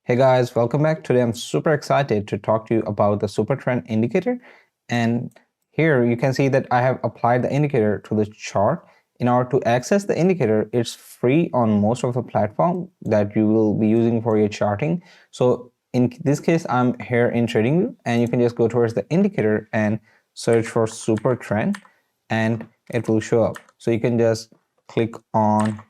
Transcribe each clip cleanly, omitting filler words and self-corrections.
Hey guys, welcome back. Today I'm super excited to talk to you about the Supertrend indicator. And here you can see that I have applied the indicator to the chart. In order to access the indicator, it's free on most of the platform that you will be using for your charting. So in this case, I'm here in TradingView, and you can just go towards the indicator and search for Supertrend and it will show up. So you can just click on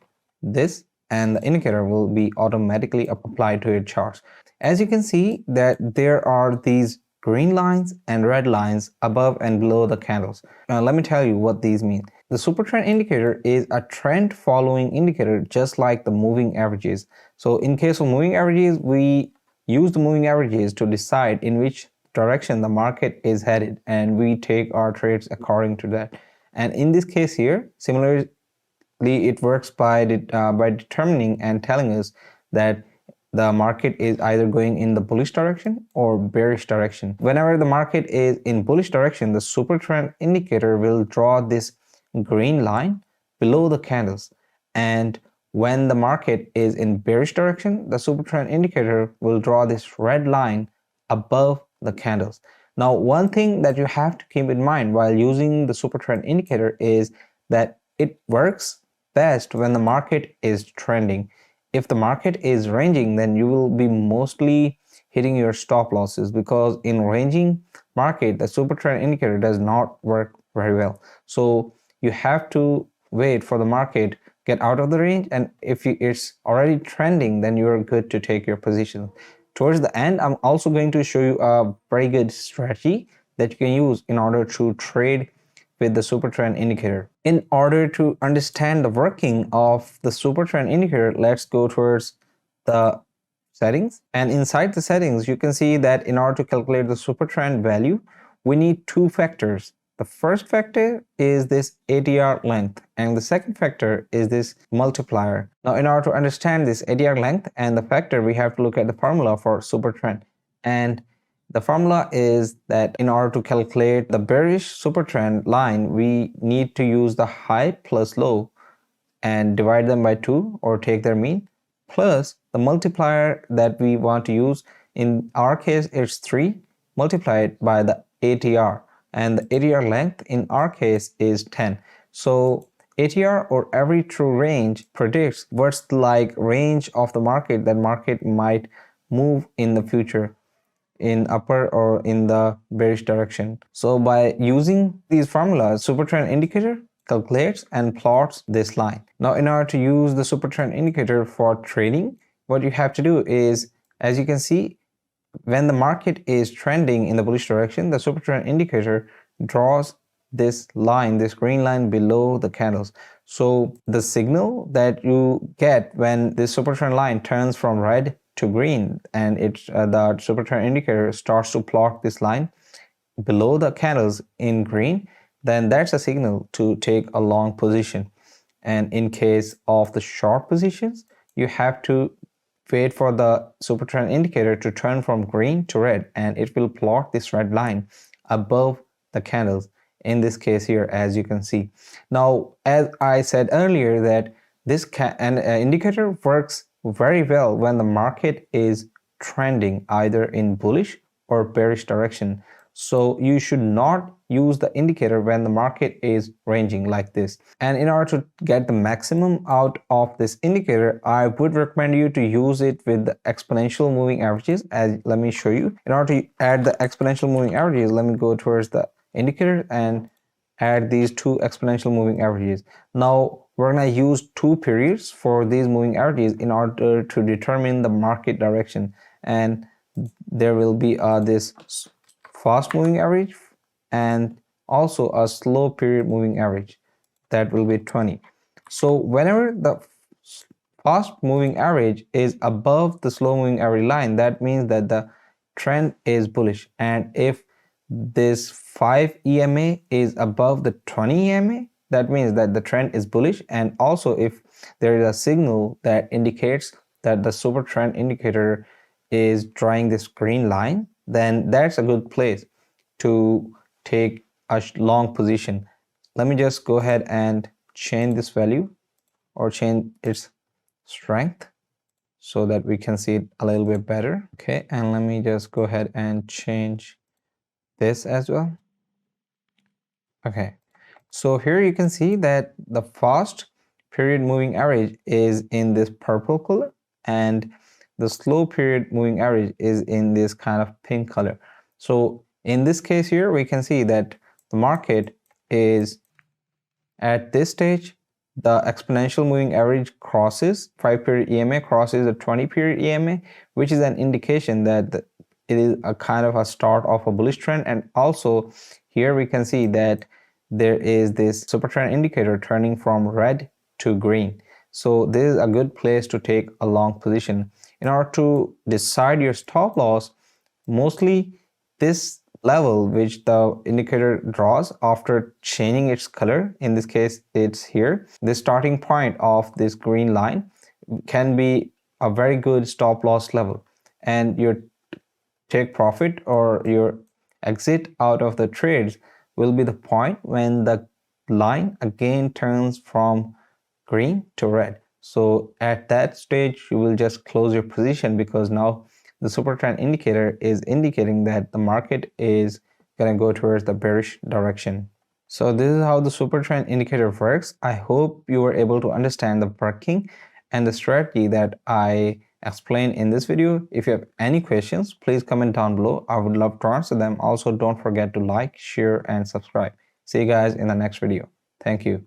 this and the indicator will be automatically applied to your charts. As you can see that there are these green lines and red lines above and below the candles. Now let me tell you what these mean. The Supertrend indicator is a trend following indicator, just like the moving averages. So in case of moving averages, we use the moving averages to decide in which direction the market is headed, and we take our trades according to that. And in this case here, similarly, it works by determining and telling us that the market is either going in the bullish direction or bearish direction. Whenever the market is in bullish direction, the Supertrend indicator will draw this green line below the candles, and when the market is in bearish direction, the Supertrend indicator will draw this red line above the candles. Now, one thing that you have to keep in mind while using the Supertrend indicator is that it works best when the market is trending. If the market is ranging, then you will be mostly hitting your stop losses, because in ranging market, the Supertrend indicator does not work very well. So you have to wait for the market get out of the range, and if it's already trending, then you're good to take your position. Towards the end, I'm also going to show you a very good strategy that you can use in order to trade with the Supertrend indicator. In order to understand the working of the Supertrend indicator, let's go towards the settings. And inside the settings, you can see that in order to calculate the Supertrend value, we need two factors. The first factor is this ATR length, and the second factor is this multiplier. Now, in order to understand this ATR length and the factor, we have to look at the formula for Supertrend. And the formula is that in order to calculate the bearish Supertrend line, we need to use the high plus low and divide them by 2 or take their mean, plus the multiplier that we want to use. In our case, it's 3 multiplied by the ATR, and the ATR length in our case is 10. So ATR, or average true range, predicts what's the range of the market that market might move in the future, in upper or in the bearish direction. So by using these formulas, Supertrend indicator calculates and plots this line. Now, in order to use the Supertrend indicator for trading, what you have to do is, as you can see, when the market is trending in the bullish direction, the Supertrend indicator draws this line, this green line below the candles. So the signal that you get when this Supertrend line turns from red to green, and the Supertrend indicator starts to plot this line below the candles in green, then that's a signal to take a long position. And in case of the short positions, you have to wait for the Supertrend indicator to turn from green to red, and it will plot this red line above the candles, in this case here, as you can see. Now, as I said earlier, that this indicator works very well when the market is trending either in bullish or bearish direction. So you should not use the indicator when the market is ranging like this. And in order to get the maximum out of this indicator, I would recommend you to use it with the exponential moving averages. As let me show you. In order to add the exponential moving averages, let me go towards the indicator and add these two exponential moving averages. Now we're going to use 2 periods for these moving averages in order to determine the market direction, and there will be this fast moving average and also a slow period moving average, that will be 20. So whenever the fast moving average is above the slow moving average line, that means that the trend is bullish. And if this 5 EMA is above the 20 EMA, that means that the trend is bullish. And also, if there is a signal that indicates that the Supertrend indicator is drawing this green line, then that's a good place to take a long position. Let me just go ahead and change this value, or change its strength. so that we can see it a little bit better. Okay, and let me just go ahead and change this as well. Okay, so here you can see that the fast period moving average is in this purple color and the slow period moving average is in this kind of pink color. So in this case here, we can see that the market is at this stage, the exponential moving average crosses 5-period EMA, crosses the 20-period EMA, which is an indication that it is a kind of a start of a bullish trend. And also here we can see that there is this super trend indicator turning from red to green. So this is a good place to take a long position. In order to decide your stop loss, mostly this level which the indicator draws after changing its color, in this case it's here, the starting point of this green line can be a very good stop loss level, and your take profit or your exit out of the trades will be the point when the line again turns from green to red. So at that stage you will just close your position, because now the super trend indicator is indicating that the market is going to go towards the bearish direction. So this is how the super trend indicator works. I hope you were able to understand the working and the strategy that I explained in this video. If you have any questions, please comment down below. I would love to answer them. Also, don't forget to like, share, and subscribe. See you guys in the next video. Thank you.